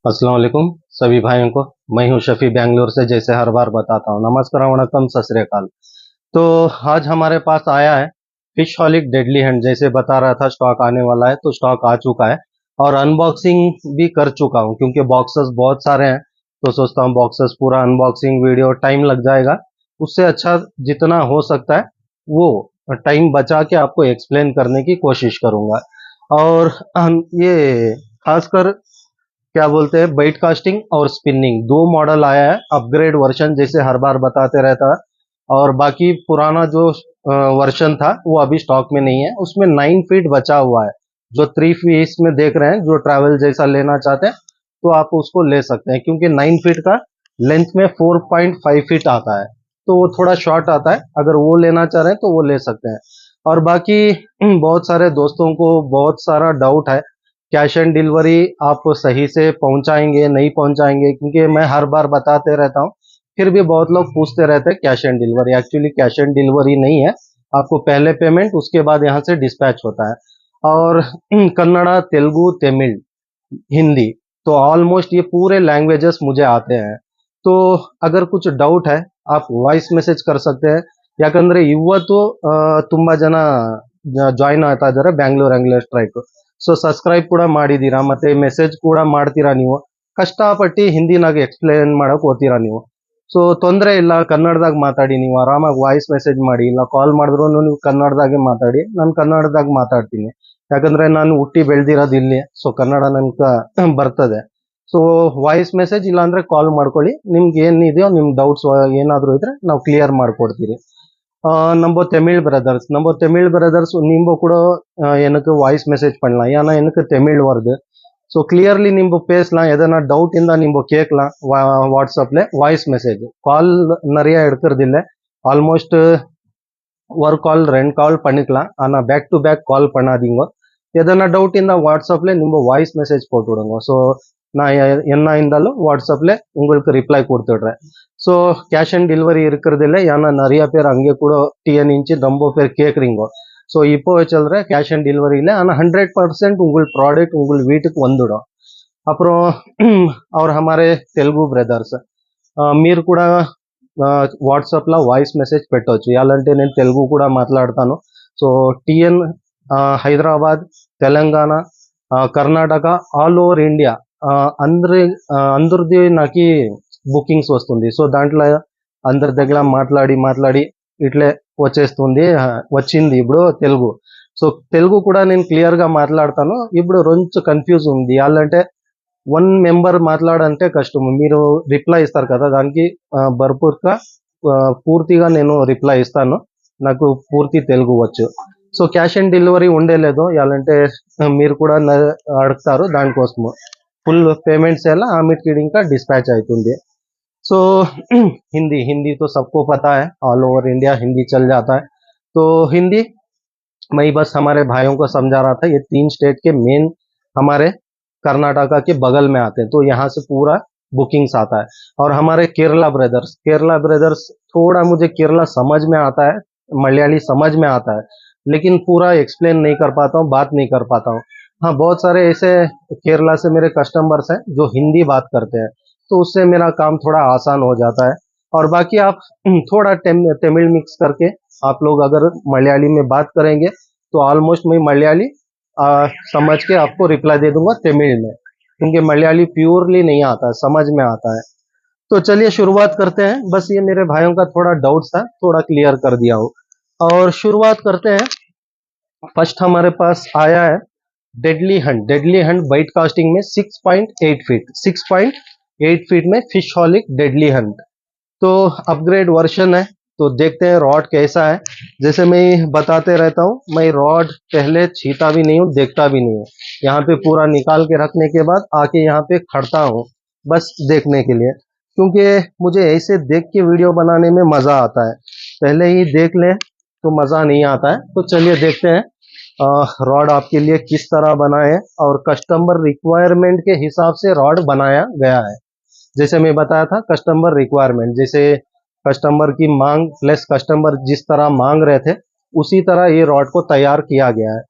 अस्सलाम वालेकुम सभी भाइयों को। मैं हूं शफी बेंगलोर से, जैसे हर बार बताता हूं। नमस्कार, वणक्कम, सत श्री अकाल। तो आज हमारे पास आया है फिशहॉलिक डेडली हैंड। जैसे बता रहा था स्टॉक आने वाला है, तो स्टॉक आ चुका है और अनबॉक्सिंग भी कर चुका हूं, क्योंकि बॉक्सेस बहुत सारे हैं। तो सोचता हूं बॉक्सेस पूरा अनबॉक्सिंग वीडियो टाइम लग जाएगा, उससे अच्छा जितना हो सकता है वो टाइम बचा के आपको एक्सप्लेन करने की कोशिश करूंगा। और ये खासकर क्या बोलते हैं, बाइट कास्टिंग और स्पिनिंग दो मॉडल आया है, अपग्रेड वर्जन जैसे हर बार बताते रहता है। और बाकी पुराना जो वर्जन था वो अभी स्टॉक में नहीं है, उसमें 9 फीट बचा हुआ है। जो 3 फीट में देख रहे हैं, जो ट्रैवल जैसा लेना चाहते हैं तो आप उसको ले सकते हैं, क्योंकि 9 फीट का लेंथ में 4.5 फीट आता है, तो वो थोड़ा शॉर्ट आता है। अगर वो लेना चाह रहे हैं तो वो ले सकते हैं। और बाकी बहुत सारे दोस्तों को बहुत सारा डाउट है, कैश एंड डिलीवरी आप सही से पहुंचाएंगे नहीं पहुंचाएंगे, क्योंकि मैं हर बार बताते रहता हूं, फिर भी बहुत लोग पूछते रहते हैं cash and delivery. Actually cash and delivery नहीं है, आपको पहले पेमेंट, उसके बाद यहाँ से डिस्पैच होता है। और कन्नड़ा, तेलुगु, तमिल, हिंदी, तो ऑलमोस्ट ये पूरे लैंग्वेजेस मुझे आते हैं। तो अगर कुछ डाउट है आप वॉइस मैसेज कर सकते हैं। ಯಾಕಂದ್ರೆ ಇವತ್ತು ತುಂಬಾ ಜನ ಜಾಯಿನ್ ಆಗ್ತಾ ಇದ್ದಾರೆ Bangalore angler strike. So subscribe ಕೂಡ ಮಾಡಿದ್ದೀರಾ, ಮತ್ತೆ ಮೆಸೇಜ್ ಕೂಡ ಮಾಡ್ತೀರಾ ನೀವು. ಕಷ್ಟಪಟ್ಟು ಹಿಂದಿನಾಗ ಎಕ್ಸ್ಪ್ಲೇನ್ ಮಾಡಕ್ ಹೋಗ್ತೀರಾ ನೀವು. ಸೊ ತೊಂದರೆ ಇಲ್ಲ, ಕನ್ನಡದಾಗ ಮಾತಾಡಿ, ನೀವು ಆರಾಮಾಗಿ ವಾಯ್ಸ್ ಮೆಸೇಜ್ ಮಾಡಿ, ಇಲ್ಲ ಕಾಲ್ ಮಾಡಿದ್ರು ನೀವು ಕನ್ನಡದಾಗೆ ಮಾತಾಡಿ, ನಾನು ಕನ್ನಡದಾಗ ಮಾತಾಡ್ತೀನಿ. ಯಾಕಂದ್ರೆ ನಾನು ಹುಟ್ಟಿ ಬೆಳೆದಿರೋದು ಇಲ್ಲಿ, ಸೊ ಕನ್ನಡ ನನ್ಗೆ ಬರ್ತದೆ. ಸೊ ವಾಯ್ಸ್ ಮೆಸೇಜ್ ಇಲ್ಲಾಂದ್ರೆ ಕಾಲ್ ಮಾಡ್ಕೊಳ್ಳಿ, ನಿಮ್ಗೆ ಏನಿದೆಯೋ ನಿಮ್ ಡೌಟ್ಸ್ ಏನಾದ್ರು ಇದ್ರೆ ನಾವು ಕ್ಲಿಯರ್ ಮಾಡ್ಕೊಡ್ತೀರಿ. நம்ம தமிழ் பிரதர்ஸ் நீம்ப கூட எனக்கு வாய்ஸ் மெசேஜ் பண்ணலாம், ஏன்னா எனக்கு தமிழ் வருது. ஸோ கிளியர்லி நீம்ப பேசலாம், எதனா டவுட் இருந்தால் நீம்ப கேட்கலாம் வாட்ஸ்அப்பில் வாய்ஸ் மெசேஜ். கால் நிறைய எடுக்கிறது இல்லை, ஆல்மோஸ்ட் ஒரு கால் 2 கால் பண்ணிக்கலாம், ஆனால் பேக் டு பேக் கால் பண்ணாதீங்க. எதனா டவுட் இருந்தால் வாட்ஸ்அப்பில் நீம்ப வாய்ஸ் மெசேஜ் போட்டு விடுங்க. ஸோ நான் என்ன இருந்தாலும் வாட்ஸ்அப்பில் உங்களுக்கு ரிப்ளை கொடுத்துடுறேன். ஸோ கேஷ் ஆன் டெலிவரி இருக்கிறது இல்லை, ஏன்னா நிறைய பேர் அங்கே கூட டிஎன் இன்ச்சு ரொம்ப பேர் கேட்குறீங்க. ஸோ இப்போ சொல்கிற கேஷ் ஆன் டெலிவரி இல்லை, ஆனால் 100% உங்கள் ப்ராடக்ட் உங்கள் வீட்டுக்கு வந்துடும். அப்புறம் और हमारे తెలుగు బ్రదర్స్ మీరు కూడా వాట్సాప్లో వాయిస్ మెసేజ్ పెట్టవచ్చు, ఎలాంటి నేను తెలుగు కూడా మాట్లాడతాను. So TN Hyderabad, Telangana, Karnataka, all over India అందరిది నాకు బుకింగ్స్ వస్తుంది. సో దాంట్లో అందరి దగ్గర మాట్లాడి ఇట్లే వచ్చేస్తుంది, వచ్చింది ఇప్పుడు తెలుగు. సో తెలుగు కూడా నేను క్లియర్గా మాట్లాడతాను. ఇప్పుడు కొంచెం కన్ఫ్యూజ్ ఉంది, అంటే 1 మెంబర్ మాట్లాడంటే కష్టం. మీరు రిప్లై ఇస్తారు కదా, దానికి భర్పూర్గా పూర్తిగా నేను రిప్లై ఇస్తాను, నాకు పూర్తి తెలుగు వచ్చు. సో క్యాష్ ఆన్ డెలివరీ ఉండేలేదు, ఎలాంటే మీరు కూడా అడుగుతారు, దానికోసము ఫుల్ పేమెంట్స్ ఎలా ఆమెకి ఇంకా డిస్పాచ్ అవుతుంది. सो हिंदी तो सबको पता है, ऑल ओवर इंडिया हिंदी चल जाता है. तो हिंदी मैं बस हमारे भाइयों को समझा रहा था, ये 3 स्टेट के मेन हमारे कर्नाटका के बगल में आते हैं, तो यहाँ से पूरा बुकिंग्स आता है. और हमारे केरला ब्रदर्स थोड़ा मुझे केरला समझ में आता है, मलयाली समझ में आता है, लेकिन पूरा एक्सप्लेन नहीं कर पाता हूँ, बात नहीं कर पाता हूँ. हाँ, बहुत सारे ऐसे केरला से मेरे कस्टमर्स हैं जो हिंदी बात करते हैं, तो उससे मेरा काम थोड़ा आसान हो जाता है. और बाकी आप थोड़ा तमिल मिक्स करके आप लोग अगर मलयाली में बात करेंगे तो ऑलमोस्ट मैं मलयाली समझ के आपको रिप्लाई दे दूंगा तमिल में, क्योंकि मलयाली प्योरली नहीं आता है, समझ में आता है. तो चलिए शुरुआत करते हैं. बस ये मेरे भाइयों का थोड़ा डाउट्स था, थोड़ा क्लियर कर दिया हो. और शुरुआत करते हैं. फर्स्ट हमारे पास आया है डेडली हंट बाइट कास्टिंग में 6.8 फीट में फिशहॉलिक डेडली हंट. तो अपग्रेड वर्जन है, तो देखते हैं रॉड कैसा है. जैसे मैं बताते रहता हूँ, मैं रॉड पहले छीता भी नहीं हूँ, देखता भी नहीं हूँ. यहाँ पे पूरा निकाल के रखने के बाद आके यहाँ पे खड़ता हूँ बस देखने के लिए, क्योंकि मुझे ऐसे देख के वीडियो बनाने में मज़ा आता है. पहले ही देख लें तो मज़ा नहीं आता है. तो चलिए देखते हैं रॉड आपके लिए किस तरह बनाए और कस्टमर रिक्वायरमेंट के हिसाब से रॉड बनाया गया है. जैसे मैं बताया था, कस्टमर रिक्वायरमेंट, जैसे कस्टमर की मांग प्लस कस्टमर जिस तरह मांग रहे थे उसी तरह ये रॉड को तैयार किया गया है.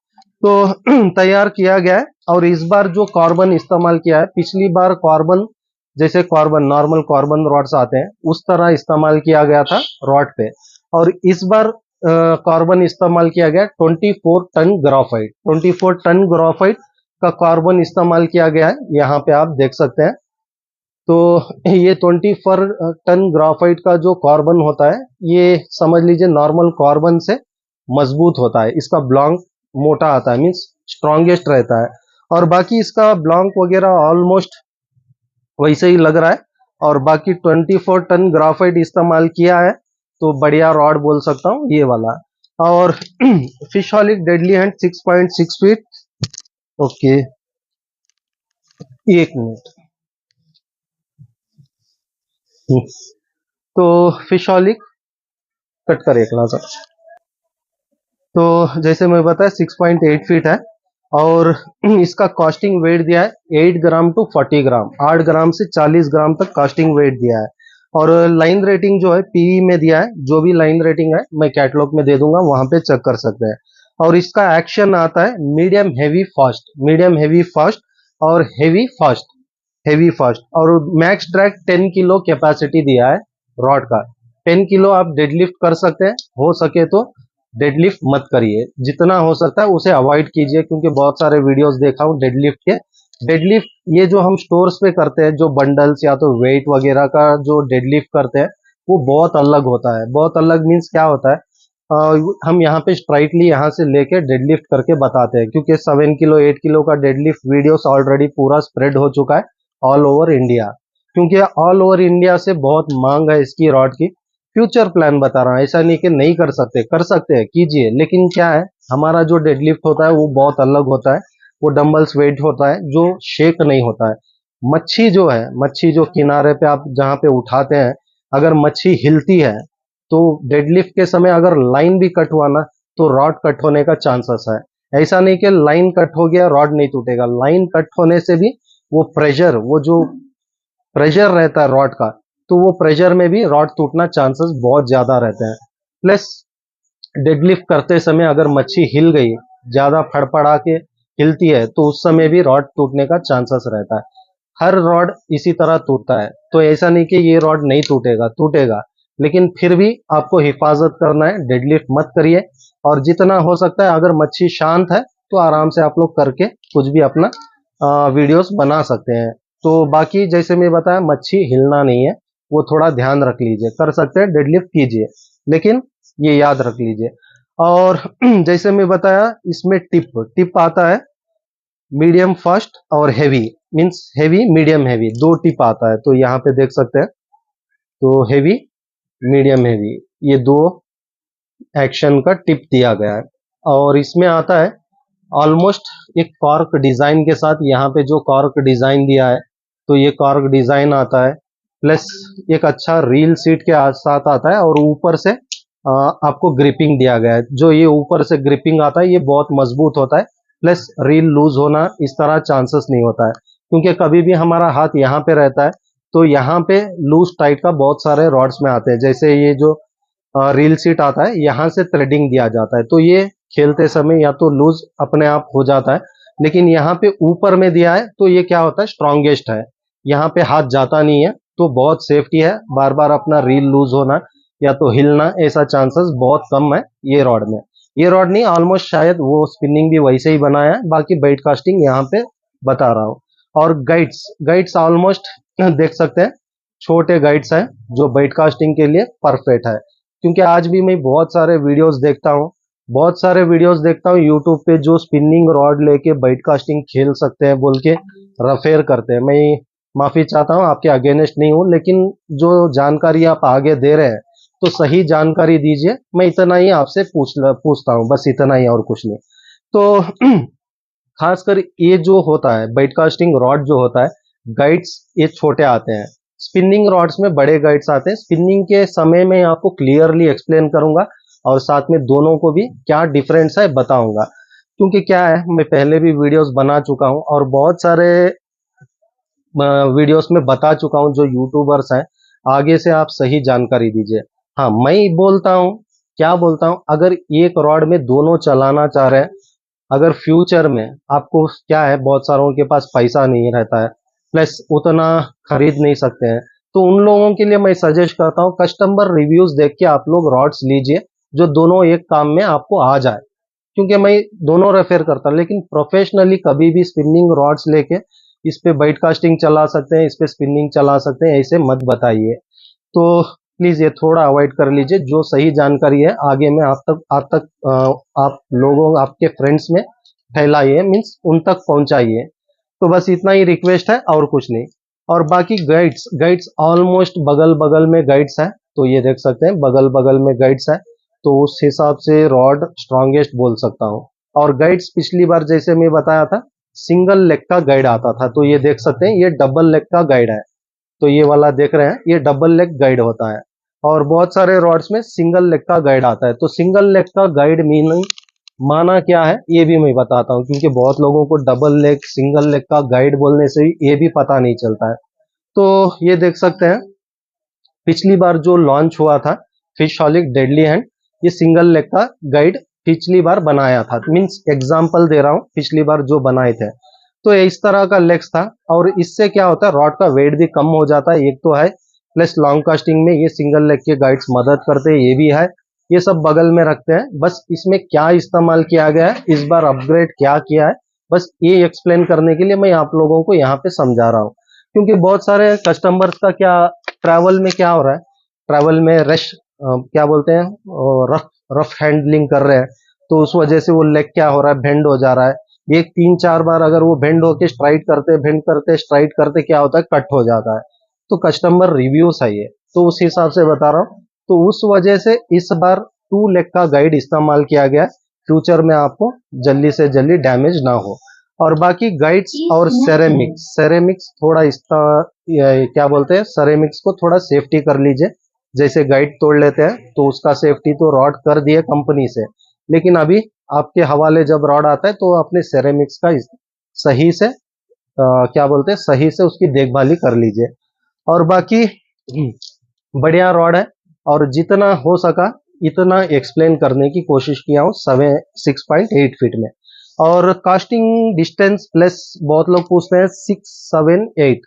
तो तैयार किया गया है। और इस बार जो कार्बन इस्तेमाल किया है, पिछली बार कार्बन जैसे कार्बन नॉर्मल कार्बन रॉड्स आते हैं उस तरह इस्तेमाल किया गया था रॉड पे, और इस बार कार्बन इस्तेमाल किया गया 24 टन ग्राफाइट, 24 टन ग्राफाइट का कार्बन इस्तेमाल किया गया है, यहाँ पे आप देख सकते हैं। तो ये 24 टन ग्राफाइट का जो कार्बन होता है, ये समझ लीजिए नॉर्मल कार्बन से मजबूत होता है, इसका ब्लॉन्क मोटा आता है, मीन्स स्ट्रॉन्गेस्ट रहता है। और बाकी इसका ब्लॉन्क वगैरह ऑलमोस्ट वैसे ही लग रहा है। और बाकी 24 टन ग्राफाइट इस्तेमाल किया है, तो बढ़िया रॉड बोल सकता हूँ ये वाला। और फिशहॉलिक डेडली हैंड 6.6 फीट। ओके, एक मिनट। तो फिशहॉलिक कट कर एक लाजा। तो जैसे मैं बताया 6.8 फीट है, और इसका कास्टिंग वेट दिया है 8 ग्राम टू 40 ग्राम, 8 ग्राम से 40 ग्राम तक कास्टिंग वेट दिया है। और लाइन रेटिंग जो है पीई में दिया है, जो भी लाइन रेटिंग है मैं कैटलॉग में दे दूंगा, वहां पे चेक कर सकते हैं। और इसका एक्शन आता है medium heavy fast, medium heavy fast और हेवी फास्ट, हेवी फास्ट। और मैक्स ड्रैग 10 किलो कैपेसिटी दिया है रॉड का, 10 किलो आप डेडलिफ्ट कर सकते हैं। हो सके तो डेडलिफ्ट मत करिए, जितना हो सकता है उसे अवॉइड कीजिए, क्योंकि बहुत सारे वीडियोस देखा हूँ डेडलिफ्ट के। डेडलिफ्ट ये जो हम स्टोर्स पे करते हैं, जो बंडल्स या तो वेट वगैरह का जो डेडलिफ्ट करते हैं, वो बहुत अलग होता है। बहुत अलग मीन्स क्या होता है, हम यहाँ पे स्ट्राइटली यहाँ से लेके डेडलिफ्ट करके बताते हैं, क्योंकि 7 किलो 8 किलो का डेडलिफ्ट वीडियोस ऑलरेडी पूरा स्प्रेड हो चुका है ऑल ओवर इंडिया, क्योंकि ऑल ओवर इंडिया से बहुत मांग है इसकी रॉड की। फ्यूचर प्लान बता रहा हूँ, ऐसा नहीं कि नहीं कर सकते, कर सकते हैं, कीजिए। लेकिन क्या है, हमारा जो डेडलिफ्ट होता है वो बहुत अलग होता है, वो डंबल्स वेट होता है जो शेक नहीं होता है। मच्छी जो है, मच्छी जो किनारे पे आप जहाँ पे उठाते हैं, अगर मच्छी हिलती है तो डेडलिफ्ट के समय अगर लाइन भी कट हुआ ना, तो रॉड कट होने का चांसेस है। ऐसा नहीं कि लाइन कट हो गया रॉड नहीं टूटेगा, लाइन कट होने से भी वो प्रेशर, वो जो प्रेशर रहता है रॉड का, तो वो प्रेशर में भी रॉड टूटना चांसेस बहुत ज्यादा रहते हैं। प्लस डेडलिफ्ट करते समय अगर मच्छी हिल गई, ज्यादा फड़फड़ा के हिलती है, तो उस समय भी रॉड टूटने का चांसेस रहता है। हर रॉड इसी तरह टूटता है, तो ऐसा नहीं कि ये रॉड नहीं टूटेगा, टूटेगा। लेकिन फिर भी आपको हिफाजत करना है, डेडलिफ्ट मत करिए। और जितना हो सकता है अगर मच्छी शांत है तो आराम से आप लोग करके कुछ भी अपना वीडियोस बना सकते हैं। तो बाकी जैसे मैं बताया, मच्छी हिलना नहीं है, वो थोड़ा ध्यान रख लीजिए। कर सकते हैं डेडलिफ्ट कीजिए, लेकिन ये याद रख लीजिए। और जैसे मैं बताया, इसमें टिप टिप आता है मीडियम फास्ट और heavy, means heavy medium heavy, दो टिप आता है। तो यहाँ पे देख सकते हैं, तो हेवी मीडियम हेवी, ये दो एक्शन का टिप दिया गया है। और इसमें आता है ऑलमोस्ट एक कॉर्क डिजाइन के साथ, यहाँ पे जो कॉर्क डिजाइन दिया है, तो ये कॉर्क डिजाइन आता है, प्लस एक अच्छा रील सीट के साथ आता है। और ऊपर से आपको ग्रिपिंग दिया गया है, जो ये ऊपर से ग्रिपिंग आता है ये बहुत मजबूत होता है। प्लस रील लूज होना इस तरह चांसेस नहीं होता है, क्योंकि कभी भी हमारा हाथ यहाँ पे रहता है, तो यहाँ पे लूज टाइट का बहुत सारे रॉड्स में आते हैं। जैसे ये जो रील सीट आता है, यहाँ से थ्रेडिंग दिया जाता है, तो ये खेलते समय या तो लूज अपने आप हो जाता है। लेकिन यहाँ पे ऊपर में दिया है, तो ये क्या होता है, स्ट्रॉन्गेस्ट है, यहाँ पे हाथ जाता नहीं है, तो बहुत सेफ्टी है। बार बार अपना रील लूज होना या तो हिलना, ऐसा चांसेस बहुत कम है ये रॉड में। ये रॉड नहीं, ऑलमोस्ट शायद वो स्पिनिंग भी वैसे ही बनाया है, बाकी बेट कास्टिंग यहाँ पे बता रहा हूँ। और गाइड्स, गाइड्स ऑलमोस्ट देख सकते हैं, छोटे गाइड्स हैं जो बेट कास्टिंग के लिए परफेक्ट है। क्योंकि आज भी मैं बहुत सारे वीडियोस देखता हूँ, बहुत सारे वीडियोस देखता हूँ यूट्यूब पे, जो स्पिनिंग रॉड लेके बाइट कास्टिंग खेल सकते हैं बोल के रफेयर करते हैं। मैं माफी चाहता हूँ, आपके अगेंस्ट नहीं हूँ, लेकिन जो जानकारी आप आगे दे रहे हैं तो सही जानकारी दीजिए। मैं इतना ही आपसे पूछता हूँ, बस इतना ही, और कुछ नहीं। तो खासकर ये जो होता है बाइट कास्टिंग रॉड जो होता है, गाइड्स ये छोटे आते हैं, स्पिनिंग रॉड्स में बड़े गाइड्स आते हैं। स्पिनिंग के समय में आपको क्लियरली एक्सप्लेन करूंगा, और साथ में दोनों को भी क्या डिफरेंस है बताऊंगा। क्योंकि क्या है, मैं पहले भी वीडियोस बना चुका हूं, और बहुत सारे वीडियोस में बता चुका हूं। जो यूट्यूबर्स हैं, आगे से आप सही जानकारी दीजिए। हाँ, मैं बोलता हूं, क्या बोलता हूं, अगर एक रॉड में दोनों चलाना चाह रहे हैं अगर फ्यूचर में आपको क्या है, बहुत सारों के पास पैसा नहीं रहता है, प्लस उतना खरीद नहीं सकते हैं, तो उन लोगों के लिए मैं सजेस्ट करता हूँ कस्टमर रिव्यूज देख के आप लोग रॉड्स लीजिए जो दोनों एक काम में आपको आ जाए। क्योंकि मैं दोनों रेफर करता हूँ, लेकिन प्रोफेशनली कभी भी स्पिनिंग रॉड्स लेके इस पे बाइट कास्टिंग चला सकते हैं, इस पे स्पिनिंग चला सकते हैं, ऐसे मत बताइए। तो प्लीज ये थोड़ा अवॉइड कर लीजिए। जो सही जानकारी है आगे में आप लोगों आपके फ्रेंड्स में फैलाइए, मीन्स उन तक पहुंचाइए। तो बस इतना ही रिक्वेस्ट है और कुछ नहीं। और बाकी गाइड्स गाइड्स ऑलमोस्ट बगल बगल में गाइड्स है, तो ये देख सकते हैं बगल बगल में गाइड्स है, तो उस हिसाब से रॉड स्ट्रॉन्गेस्ट बोल सकता हूँ। और गाइड्स पिछली बार जैसे मैं बताया था सिंगल लेग का गाइड आता था, तो ये देख सकते हैं ये डबल लेग का गाइड है। तो ये वाला देख रहे हैं ये डबल लेग गाइड होता है। और बहुत सारे रॉड्स में सिंगल लेग का गाइड आता है। तो सिंगल लेग का गाइड मीनिंग माना क्या है ये भी मैं बताता हूँ, क्योंकि बहुत लोगों को डबल लेग सिंगल लेग का गाइड बोलने से ही ये भी पता नहीं चलता है। तो ये देख सकते हैं पिछली बार जो लॉन्च हुआ था फिशहॉलिक डेडली हैंड, ये सिंगल लेग का गाइड पिछली बार बनाया था। मीन्स एग्जाम्पल दे रहा हूँ, पिछली बार जो बनाए थे तो इस तरह का लेग्स था। और इससे क्या होता है रॉड का वेट भी कम हो जाता है, एक तो है, प्लस लॉन्ग कास्टिंग में ये सिंगल लेग के गाइड्स मदद करते हैं, ये भी है। ये सब बगल में रखते हैं। बस इसमें क्या इस्तेमाल किया गया है, इस बार अपग्रेड क्या किया है, बस ये एक्सप्लेन करने के लिए मैं आप लोगों को यहाँ पे समझा रहा हूँ। क्योंकि बहुत सारे कस्टमर्स का क्या ट्रैवल में क्या हो रहा है, ट्रैवल में रश क्या बोलते हैं रफ रफ हैंडलिंग कर रहे हैं, तो उस वजह से वो लेग क्या हो रहा है बेंड हो जा रहा है। एक 3-4 बार अगर वो बेंड होके स्ट्राइट करते बेंड करते स्ट्राइट करते क्या होता है कट हो जाता है। तो कस्टमर रिव्यूज है ये, तो उस हिसाब से बता रहा हूँ। तो उस वजह से इस बार 2 लेग का गाइड इस्तेमाल किया गया है, फ्यूचर में आपको जल्दी से जल्दी डैमेज ना हो। और बाकी गाइड्स और सेरेमिक्स सेरेमिक्स थोड़ा इसका क्या बोलते हैं सेरेमिक्स को थोड़ा सेफ्टी कर लीजिए। जैसे गाइड तोड़ लेते हैं तो उसका सेफ्टी तो रॉड कर दिए कंपनी से, लेकिन अभी आपके हवाले जब रॉड आता है तो अपने सेरेमिक्स का सही से क्या बोलते हैं सही से उसकी देखभाली कर लीजिए। और बाकी बढ़िया रॉड है, और जितना हो सका इतना एक्सप्लेन करने की कोशिश किया हूँ 6.8 फीट में। और कास्टिंग डिस्टेंस प्लस बहुत लोग पूछते हैं 6, 7, 8,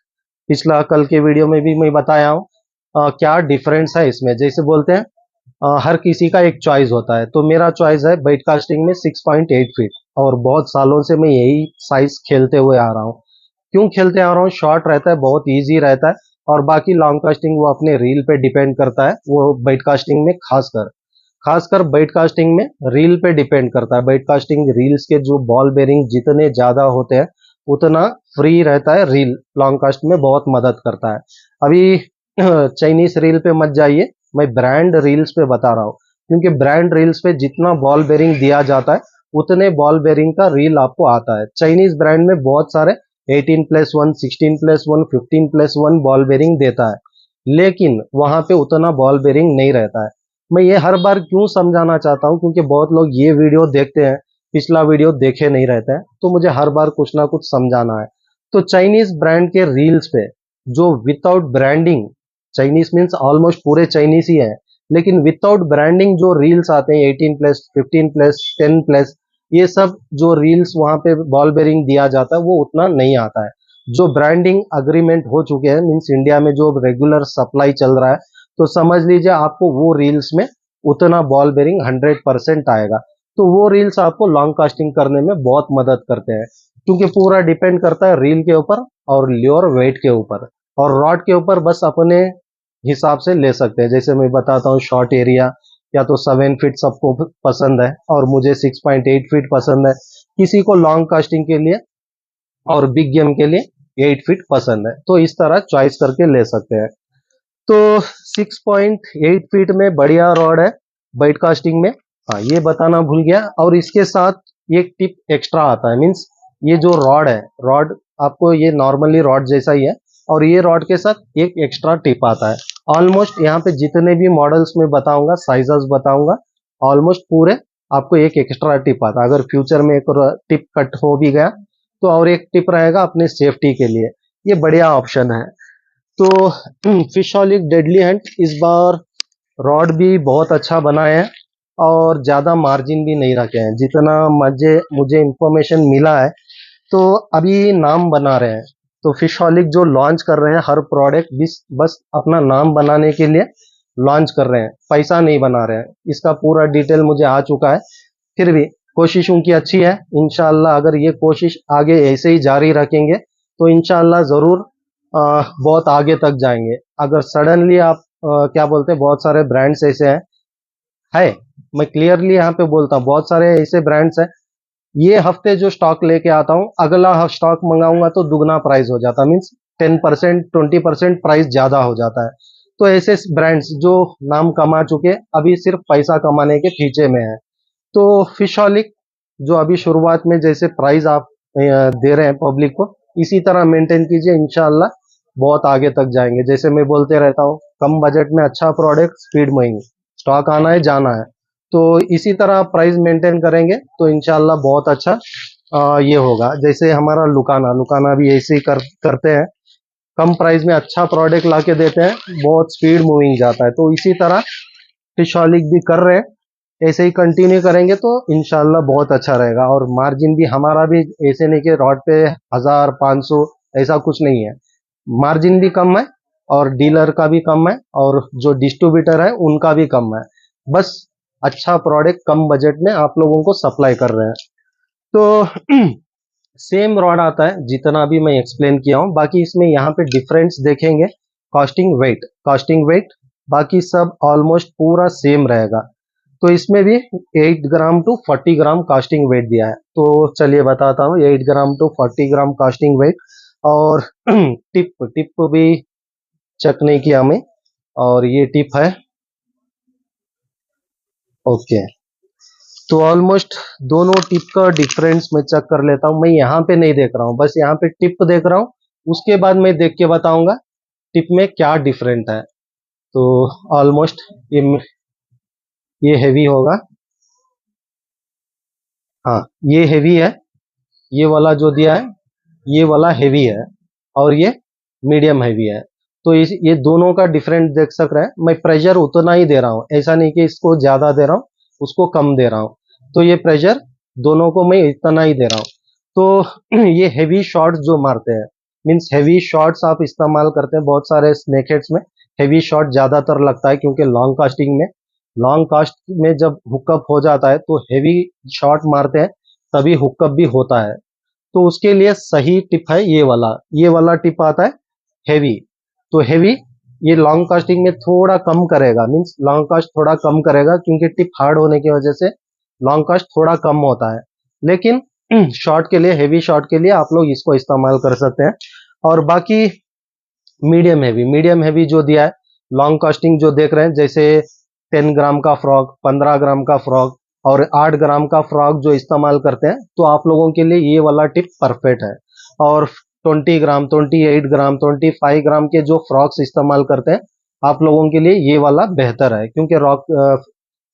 पिछला कल के वीडियो में भी मैं बताया हूँ क्या डिफरेंस है इसमें। जैसे बोलते हैं हर किसी का एक चॉइस होता है, तो मेरा चॉइस है बाइट कास्टिंग में 6.8 फीट, और बहुत सालों से मैं यही साइज खेलते हुए आ रहा हूँ। क्यों खेलते आ रहा हूँ, शॉर्ट रहता है, बहुत इजी रहता है। और बाकी लॉन्ग कास्टिंग वो अपने रील पे डिपेंड करता है, वो बाइट कास्टिंग में खासकर बाइट कास्टिंग में रील पे डिपेंड करता है। बाइट कास्टिंग रील्स के जो बॉल बेरिंग जितने ज्यादा होते हैं उतना फ्री रहता है, रील लॉन्ग कास्ट में बहुत मदद करता है। अभी चाइनीज रील पे मत जाइए, मैं ब्रांड रील्स पे बता रहा हूँ। क्योंकि ब्रांड रील्स पे जितना बॉल बेरिंग दिया जाता है उतने बॉल बेरिंग का रील आपको आता है। चाइनीज ब्रांड में बहुत सारे 18+1, 16+1, 15+1 बॉल बेरिंग देता है, लेकिन वहां पे उतना बॉल बेरिंग नहीं रहता है। मैं ये हर बार क्यों समझाना चाहता हूँ, क्योंकि बहुत लोग ये वीडियो देखते हैं पिछला वीडियो देखे नहीं रहते हैं, तो मुझे हर बार कुछ ना कुछ समझाना है। तो चाइनीज ब्रांड के रील्स पे जो without branding, Chinese means almost पूरे चाइनीज ही है, लेकिन विदाउट ब्रांडिंग जो रील्स आते हैं 18+, 15+, 10+, ये सब जो रील्स वहां पे बॉल बेरिंग दिया जाता है वो उतना नहीं आता है। जो ब्रांडिंग अग्रीमेंट हो चुके हैं, मीन्स इंडिया में जो रेगुलर सप्लाई चल रहा है, तो समझ लीजिए आपको वो रील्स में उतना बॉल बेरिंग 100% आएगा। तो वो रील्स आपको लॉन्ग कास्टिंग करने में बहुत मदद करते हैं, क्योंकि पूरा डिपेंड करता है रील के ऊपर और ल्योर वेट के ऊपर। और रॉड के ऊपर बस अपने हिसाब से ले सकते हैं। जैसे मैं बताता हूँ शॉर्ट एरिया या तो 7 फीट सबको पसंद है, और मुझे 6.8 फीट पसंद है। किसी को लॉन्ग कास्टिंग के लिए और बिग गेम के लिए 8 फीट पसंद है, तो इस तरह चॉइस करके ले सकते हैं। तो 6.8 फीट में बढ़िया रॉड है बाइट कास्टिंग में। हाँ ये बताना भूल गया। और इसके साथ एक टिप एक्स्ट्रा आता है, मीन्स ये जो रॉड है, रॉड आपको ये नॉर्मली रॉड जैसा ही है, और ये रॉड के साथ एक एक्स्ट्रा टिप आता है। ऑलमोस्ट यहाँ पे जितने भी मॉडल्स में बताऊंगा, साइजेस बताऊंगा, ऑलमोस्ट पूरे आपको एक एक्स्ट्रा टिप आता है। अगर फ्यूचर में एक टिप कट हो भी गया तो और एक टिप रहेगा अपने सेफ्टी के लिए, ये बढ़िया ऑप्शन है। तो फिशहॉलिक डेडली हैंड इस बार रॉड भी बहुत अच्छा बनाए हैं, और ज़्यादा मार्जिन भी नहीं रखे हैं, जितना मुझे इंफॉर्मेशन मिला है। तो अभी नाम बना रहे हैं, तो फिशहॉलिक जो लॉन्च कर रहे हैं हर प्रोडक्ट बस अपना नाम बनाने के लिए लॉन्च कर रहे हैं, पैसा नहीं बना रहे हैं। इसका पूरा डिटेल मुझे आ चुका है, फिर भी कोशिश उनकी अच्छी है। इंशाल्लाह अगर ये कोशिश आगे ऐसे ही जारी रखेंगे तो इंशाल्लाह ज़रूर बहुत आगे तक जाएंगे। अगर सडनली आप क्या बोलते हैं, बहुत सारे ब्रांड्स ऐसे हैं, है मैं क्लियरली यहाँ पे बोलता हूँ, बहुत सारे ऐसे ब्रांड्स हैं, ये हफ्ते जो स्टॉक लेके आता हूँ अगला स्टॉक मंगाऊंगा तो दुगना प्राइस हो जाता, मीन्स 10% 20% प्राइस ज्यादा हो जाता है। तो ऐसे ब्रांड्स जो नाम कमा चुके अभी सिर्फ पैसा कमाने के पीछे में है। तो फिशहॉलिक जो अभी शुरुआत में जैसे प्राइस आप दे रहे हैं पब्लिक को, इसी तरह मेंटेन कीजिए, इंशाल्लाह बहुत आगे तक जाएंगे। जैसे मैं बोलते रहता हूँ, कम बजट में अच्छा प्रोडक्ट, स्पीड में स्टॉक आना है जाना है। तो इसी तरह प्राइस मेंटेन करेंगे तो इंशाल्लाह बहुत अच्छा ये होगा। जैसे हमारा लुकाना लुकाना भी ऐसे ही करते हैं, कम प्राइस में अच्छा प्रोडक्ट ला के देते हैं, बहुत स्पीड मूविंग जाता है। तो इसी तरह फिशहॉलिक भी कर रहे हैं, ऐसे ही कंटिन्यू करेंगे तो इंशाल्लाह बहुत अच्छा रहेगा। और मार्जिन भी हमारा भी ऐसे नहीं कि रॉड पे 1500, ऐसा कुछ नहीं है। मार्जिन भी कम है और डीलर का भी कम है और जो डिस्ट्रीब्यूटर है उनका भी कम है। बस अच्छा प्रोडक्ट कम बजट में आप लोगों को सप्लाई कर रहे हैं। तो सेम रॉड आता है जितना भी मैं एक्सप्लेन किया हूँ, बाकी इसमें यहाँ पे डिफरेंस देखेंगे, कास्टिंग वेट बाकी सब ऑलमोस्ट पूरा सेम रहेगा। तो इसमें भी 8 ग्राम टू 40 ग्राम कास्टिंग वेट दिया है। तो चलिए बताता हूँ, 8 ग्राम टू 40 ग्राम कास्टिंग वेट। और टिप भी चेक नहीं किया हमें, और ये टिप है ओके। तो ऑलमोस्ट दोनों टिप का डिफरेंस मैं चेक कर लेता हूँ। मैं यहाँ पे नहीं देख रहा हूँ, बस यहाँ पे टिप देख रहा हूँ, उसके बाद मैं देख के बताऊंगा टिप में क्या डिफरेंट है। तो ऑलमोस्ट ये हैवी होगा, हाँ ये हैवी है, ये वाला जो दिया है ये वाला हैवी है, और ये मीडियम हैवी है। तो ये दोनों का डिफरेंस देख सक रहे हैं। मैं प्रेशर उतना ही दे रहा हूँ, ऐसा नहीं कि इसको ज्यादा दे रहा हूँ उसको कम दे रहा हूँ। तो ये प्रेशर दोनों को मैं इतना ही दे रहा हूँ। तो ये हैवी शॉट्स जो मारते हैं, मीन्स हैवी शॉट्स आप इस्तेमाल करते हैं बहुत सारे स्नेकहेड्स में, हैवी शॉट ज्यादातर लगता है क्योंकि लॉन्ग कास्ट में जब हुकअप हो जाता है तो हैवी शॉट मारते हैं, तभी हुकअप भी होता है। तो उसके लिए सही टिप है ये वाला टिप आता है हैवी। तो हैवी ये लॉन्ग कास्टिंग में थोड़ा कम करेगा, मीन्स लॉन्ग कास्ट थोड़ा कम करेगा क्योंकि टिप हार्ड होने की वजह से लॉन्ग कास्ट थोड़ा कम होता है। लेकिन शॉर्ट के लिए, हैवी शॉट के लिए आप लोग इसको इस्तेमाल कर सकते हैं। और बाकी मीडियम हैवी जो दिया है, लॉन्ग कास्टिंग जो देख रहे हैं, जैसे 10 ग्राम का फ्रॉक, 15 ग्राम का फ्रॉक और 8 ग्राम का फ्रॉक जो इस्तेमाल करते हैं, तो आप लोगों के लिए ये वाला टिप परफेक्ट है। और 20 ग्राम, 28 ग्राम, 25 ग्राम के जो फ्रॉक्स इस्तेमाल करते हैं, आप लोगों के लिए ये वाला बेहतर है क्योंकि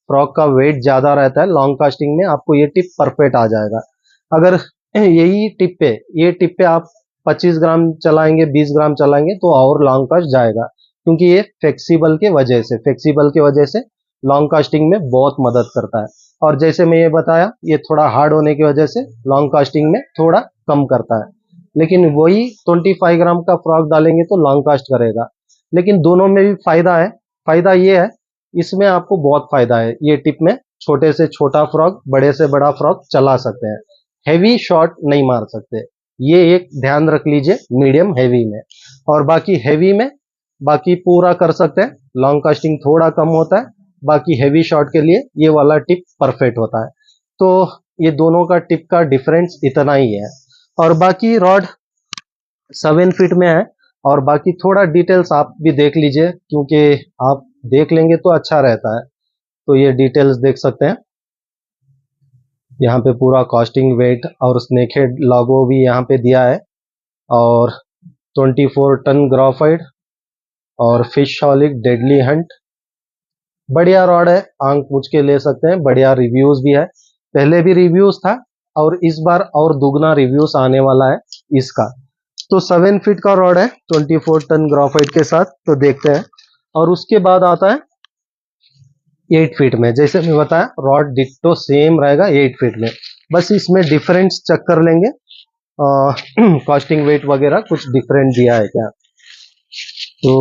फ्रॉक का वेट ज्यादा रहता है। लॉन्ग कास्टिंग में आपको ये टिप परफेक्ट आ जाएगा। अगर ये टिप पे आप 25 ग्राम चलाएंगे, 20 ग्राम चलाएंगे तो और लॉन्ग कास्ट जाएगा, क्योंकि ये फ्लेक्सिबल के वजह से लॉन्ग कास्टिंग में बहुत मदद करता है। और जैसे मैं ये बताया, ये थोड़ा हार्ड होने की वजह से लॉन्ग कास्टिंग में थोड़ा कम करता है। लेकिन वही 25 ग्राम का फ्रॉक डालेंगे तो लॉन्ग कास्ट करेगा। लेकिन दोनों में भी फायदा है। फायदा ये है, इसमें आपको बहुत फायदा है, ये टिप में छोटे से छोटा फ्रॉक, बड़े से बड़ा फ्रॉक चला सकते हैं, हैवी शॉट नहीं मार सकते। ये एक ध्यान रख लीजिए मीडियम हैवी में। और बाकी हैवी में बाकी पूरा कर सकते हैं, लॉन्ग कास्टिंग थोड़ा कम होता है, बाकी हैवी शॉट के लिए ये वाला टिप परफेक्ट होता है। तो ये दोनों का टिप का डिफरेंस इतना ही है। और बाकी रॉड 7 फीट में है, और बाकी थोड़ा डिटेल्स आप भी देख लीजिए, क्योंकि आप देख लेंगे तो अच्छा रहता है। तो ये डिटेल्स देख सकते हैं, यहाँ पे पूरा कॉस्टिंग वेट और स्नेकहेड लोगो भी यहाँ पे दिया है। और 24 टन ग्राफाइट और फिशहॉलिक डेडली हंट, बढ़िया रॉड है, आंख मूंछ के ले सकते हैं। बढ़िया रिव्यूज भी है, पहले भी रिव्यूज था और इस बार और दुगना रिव्यूज आने वाला है इसका। तो 7 फीट का रॉड है 24 टन ग्राफाइट के साथ। तो देखते हैं। और उसके बाद आता है 8 फीट में, जैसे मैं बताया रॉड डिट्टो सेम रहेगा 8 फीट में, बस इसमें डिफरेंस चेक कर लेंगे। कॉस्टिंग वेट वगैरह कुछ डिफरेंट दिया है क्या, तो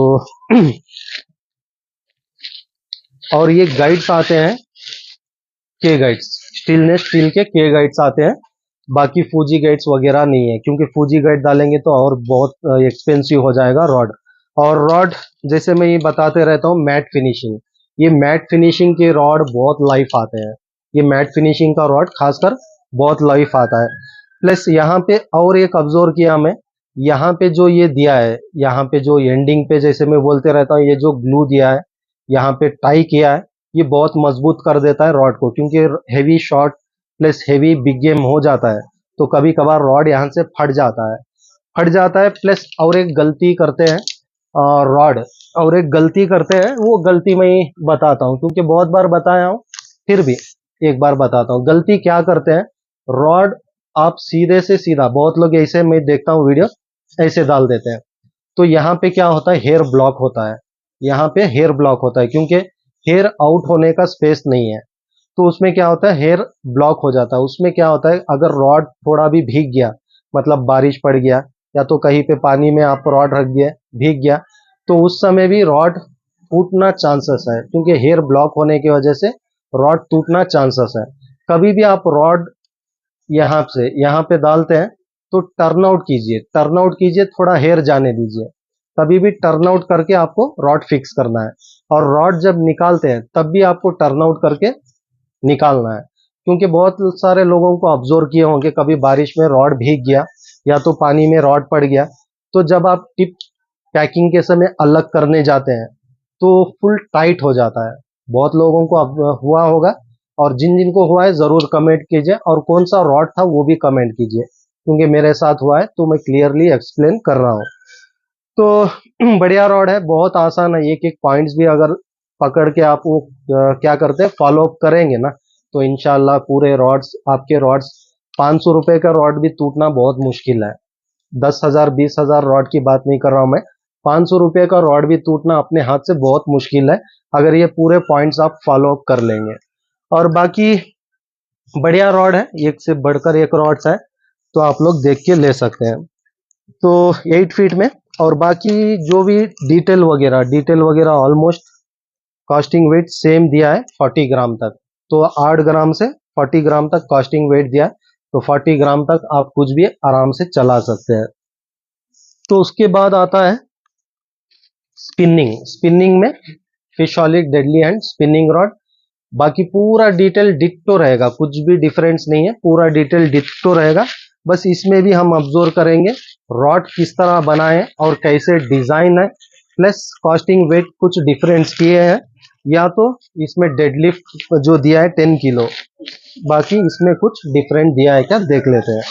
और ये गाइड्स आते हैं, के गाइड्स, स्टील के गाइड्स आते हैं, बाकी फूजी गाइड्स वगैरह नहीं है, क्योंकि फूजी गाइड डालेंगे तो और बहुत एक्सपेंसिव हो जाएगा रॉड। और रॉड जैसे मैं ये बताते रहता हूँ, मैट फिनिशिंग, ये मैट फिनिशिंग के रॉड बहुत लाइफ आते हैं, ये मैट फिनिशिंग का रॉड खासकर बहुत लाइफ आता है। प्लस यहाँ पे और एक ऑब्जर्व किया मैं, यहाँ पे जो ये दिया है, यहाँ पे जो एंडिंग पे जैसे मैं बोलते रहता हूँ, ये जो ग्लू दिया है, यहाँ पे टाई किया है, ये बहुत मजबूत कर देता है रॉड को, क्योंकि heavy shot plus heavy big game हो जाता है तो कभी कभार रॉड यहाँ से फट जाता है। प्लस और एक गलती करते हैं रॉड, और एक गलती करते हैं, वो गलती मैं ही बताता हूँ क्योंकि बहुत बार बताया हूँ, फिर भी एक बार बताता हूँ गलती क्या करते हैं। रॉड आप सीधे से सीधा, बहुत लोग ऐसे मैं देखता हूँ वीडियो ऐसे डाल देते हैं, तो यहाँ पे क्या होता है, हेयर ब्लॉक होता है, यहाँ पे हेयर ब्लॉक होता है, क्योंकि हेयर आउट होने का स्पेस नहीं है, तो उसमें क्या होता है, हेयर ब्लॉक हो जाता है। उसमें क्या होता है, अगर रॉड थोड़ा भी भीग गया, मतलब बारिश पड़ गया या तो कहीं पे पानी में आप रॉड रख दिए, भीग गया, तो उस समय भी रॉड टूटना चांसेस है, क्योंकि हेयर ब्लॉक होने की वजह से रॉड टूटना चांसेस है। कभी भी आप रॉड यहाँ से यहाँ पे डालते हैं तो टर्न आउट कीजिए, थोड़ा हेयर जाने दीजिए, कभी भी टर्न आउट करके आपको रॉड फिक्स करना है। और रॉड जब निकालते हैं तब भी आपको टर्न आउट करके निकालना है, क्योंकि बहुत सारे लोगों को ऑब्जर्व किए होंगे, कभी बारिश में रॉड भीग गया या तो पानी में रॉड पड़ गया, तो जब आप टिप पैकिंग के समय अलग करने जाते हैं तो फुल टाइट हो जाता है। बहुत लोगों को अब हुआ होगा, और जिन जिन को हुआ है जरूर कमेंट कीजिए, और कौन सा रॉड था वो भी कमेंट कीजिए, क्योंकि मेरे साथ हुआ है तो मैं क्लियरली एक्सप्लेन कर रहा हूँ। तो बढ़िया रॉड है, बहुत आसान है, एक एक पॉइंट्स भी अगर पकड़ के आप वो क्या करते हैं फॉलो अप करेंगे ना, तो इंशाल्लाह पूरे रॉड्स, आपके रॉड्स, 500 रुपए का रॉड भी टूटना बहुत मुश्किल है। 10,000 20,000 रॉड की बात नहीं कर रहा हूं मैं, 500 रुपए का रॉड भी टूटना अपने हाथ से बहुत मुश्किल है, अगर ये पूरे पॉइंट्स आप फॉलो अप कर लेंगे। और बाकी बढ़िया रॉड है, एक से बढ़कर एक रॉड्स है, तो आप लोग देख के ले सकते हैं। तो 8 फीट में, और बाकी जो भी डिटेल वगैरह ऑलमोस्ट कॉस्टिंग वेट सेम दिया है 40 ग्राम तक, तो 8 ग्राम से 40 ग्राम तक कॉस्टिंग वेट दिया है, तो 40 ग्राम तक आप कुछ भी आराम से चला सकते हैं। तो उसके बाद आता है स्पिनिंग में फिशोलिक डेडली हैंड स्पिनिंग रॉड, बाकी पूरा डिटेल डिट्टो रहेगा, कुछ भी डिफरेंस नहीं है, पूरा डिटेल डिट्टो रहेगा। बस इसमें भी हम ऑब्जर्व करेंगे रॉड किस तरह बनाए और कैसे डिजाइन है, प्लस कॉस्टिंग वेट कुछ डिफरेंस किए हैं, या तो इसमें डेडलिफ्ट जो दिया है 10 किलो, बाकी इसमें कुछ डिफरेंट दिया है क्या देख लेते हैं।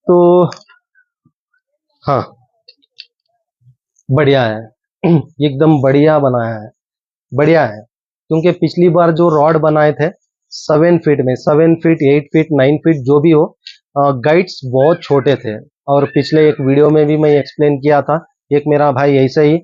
तो हाँ, बढ़िया है, एकदम बढ़िया बनाया है, बढ़िया है, क्योंकि पिछली बार जो रॉड बनाए थे 7 फीट में, 7 फीट 8 फीट 9 फीट जो भी हो, गाइड्स बहुत छोटे थे, और पिछले एक वीडियो में भी मैं एक्सप्लेन किया था, एक मेरा भाई ऐसे ही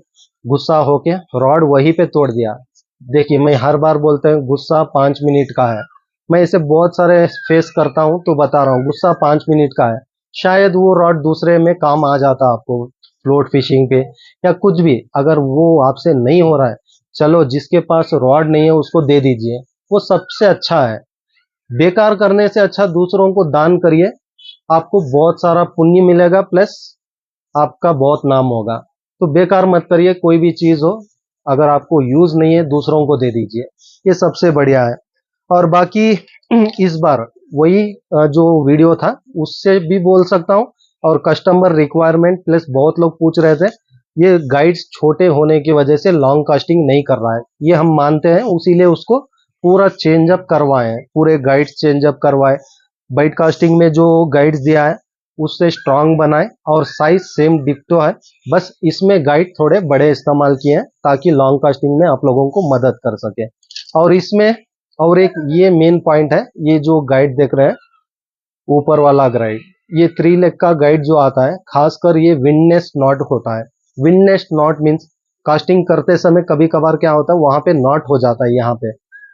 गुस्सा होके रॉड वहीं पे तोड़ दिया। देखिए मैं हर बार बोलता हूँ गुस्सा 5 मिनट का है, मैं इसे बहुत सारे फेस करता हूँ तो बता रहा हूँ, गुस्सा 5 मिनट का है, शायद वो रॉड दूसरे में काम आ जाता आपको, फ्लोट फिशिंग पे या कुछ भी, अगर वो आपसे नहीं हो रहा है, चलो जिसके पास रॉड नहीं है उसको दे दीजिए, वो सबसे अच्छा है। बेकार करने से अच्छा दूसरों को दान करिए, आपको बहुत सारा पुण्य मिलेगा, प्लस आपका बहुत नाम होगा। तो बेकार मत करिए, कोई भी चीज हो अगर आपको यूज नहीं है दूसरों को दे दीजिए, ये सबसे बढ़िया है। और बाकी इस बार वही जो वीडियो था उससे भी बोल सकता हूँ, और कस्टमर रिक्वायरमेंट प्लस बहुत लोग पूछ रहे थे, ये गाइड्स छोटे होने की वजह से लॉन्ग कास्टिंग नहीं कर रहा है, ये हम मानते हैं, उसीलिए उसको पूरा चेंज अप करवाए हैं, पूरे गाइड्स चेंज अप करवाए, बाइट कास्टिंग में जो गाइड्स दिया है उससे स्ट्रांग बनाए, और साइज सेम डिक्टो है, बस इसमें गाइड थोड़े बड़े इस्तेमाल किए हैं ताकि लॉन्ग कास्टिंग में आप लोगों को मदद कर सके। और इसमें और एक ये मेन पॉइंट है, ये जो गाइड देख रहे हैं ऊपर वाला गाइड, ये 3 लेग का गाइड जो आता है, खासकर ये विंडनेस नॉट होता है। विंडनेस नॉट मीन्स कास्टिंग करते समय कभी कभार क्या होता है, वहां पे नॉट हो जाता है यहाँ पे,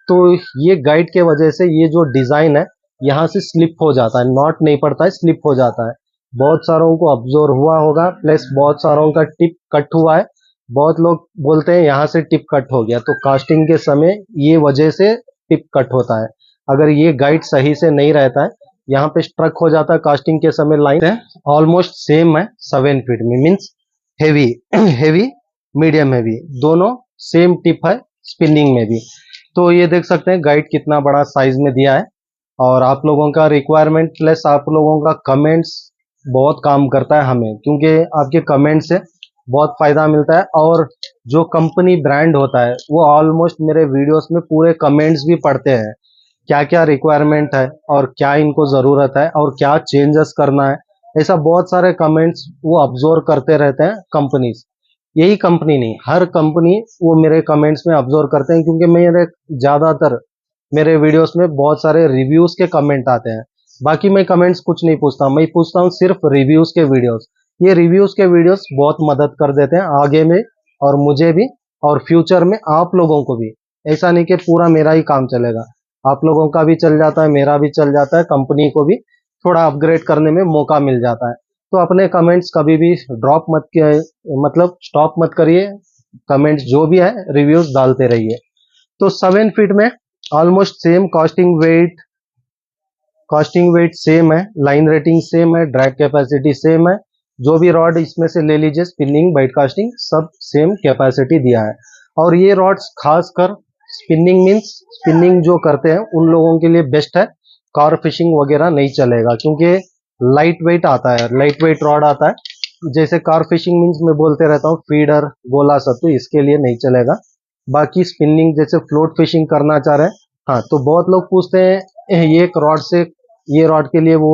तो ये गाइड के वजह से ये जो डिजाइन है यहाँ से स्लिप हो जाता है, नॉट नहीं पड़ता है, स्लिप हो जाता है। बहुत सारों को ऑब्जर्व हुआ होगा, प्लस बहुत सारों का टिप कट हुआ है। बहुत लोग बोलते हैं यहाँ से टिप कट हो गया, तो कास्टिंग के समय ये वजह से टिप कट होता है। अगर ये गाइड सही से नहीं रहता है, यहाँ पे स्ट्रक हो जाता है कास्टिंग के समय। लाइन है ऑलमोस्ट सेम है 7 फीट में, means heavy heavy medium heavy दोनों सेम टिप है स्पिनिंग में भी। तो ये देख सकते हैं गाइड कितना बड़ा साइज में दिया है। और आप लोगों का रिक्वायरमेंट प्लस आप लोगों का कमेंट्स बहुत काम करता है हमें, क्योंकि आपके कमेंट से बहुत फायदा मिलता है। और जो कंपनी ब्रांड होता है वो ऑलमोस्ट मेरे वीडियोस में पूरे कमेंट्स भी पढ़ते हैं, क्या क्या रिक्वायरमेंट है और क्या इनको ज़रूरत है और क्या चेंजेस करना है। ऐसा बहुत सारे कमेंट्स वो ऑब्जर्व करते रहते हैं कंपनीज। यही कंपनी नहीं, हर कंपनी वो मेरे कमेंट्स में ऑब्जर्व करते हैं, क्योंकि मेरे ज़्यादातर मेरे वीडियोस में बहुत सारे रिव्यूज़ के कमेंट आते हैं। बाकी मैं कमेंट्स कुछ नहीं पूछता, मैं पूछता हूँ सिर्फ रिव्यूज़ के वीडियोस। ये रिव्यूज़ के वीडियोस बहुत मदद कर देते हैं आगे में, और मुझे भी, और फ्यूचर में आप लोगों को भी। ऐसा नहीं कि पूरा मेरा ही काम चलेगा, आप लोगों का भी चल जाता है, मेरा भी चल जाता है, कंपनी को भी थोड़ा अपग्रेड करने में मौका मिल जाता है। तो अपने कमेंट्स कभी भी ड्रॉप मत किए, मतलब स्टॉप मत करिए, कमेंट्स जो भी है रिव्यूज डालते रहिए। तो 7 फीट में almost same costing weight same है, लाइन रेटिंग सेम है, ड्रैग कैपेसिटी सेम है। जो भी रॉड इसमें से ले लीजिए, स्पिनिंग बाइट कास्टिंग सब सेम कैपेसिटी दिया है। और ये रॉड्स खासकर स्पिनिंग मीन्स स्पिनिंग जो करते हैं उन लोगों के लिए बेस्ट है। कार फिशिंग वगैरह नहीं चलेगा, क्योंकि लाइट वेट आता है, लाइट वेट रॉड आता है। जैसे कार फिशिंग मीन्स मैं बोलते रहता हूँ फीडर गोला सत्तू, इसके लिए नहीं चलेगा। बाकी स्पिनिंग जैसे फ्लोट फिशिंग करना चाह रहे हैं, हाँ, तो बहुत लोग पूछते हैं ये एक रॉड से ये रॉड के लिए वो,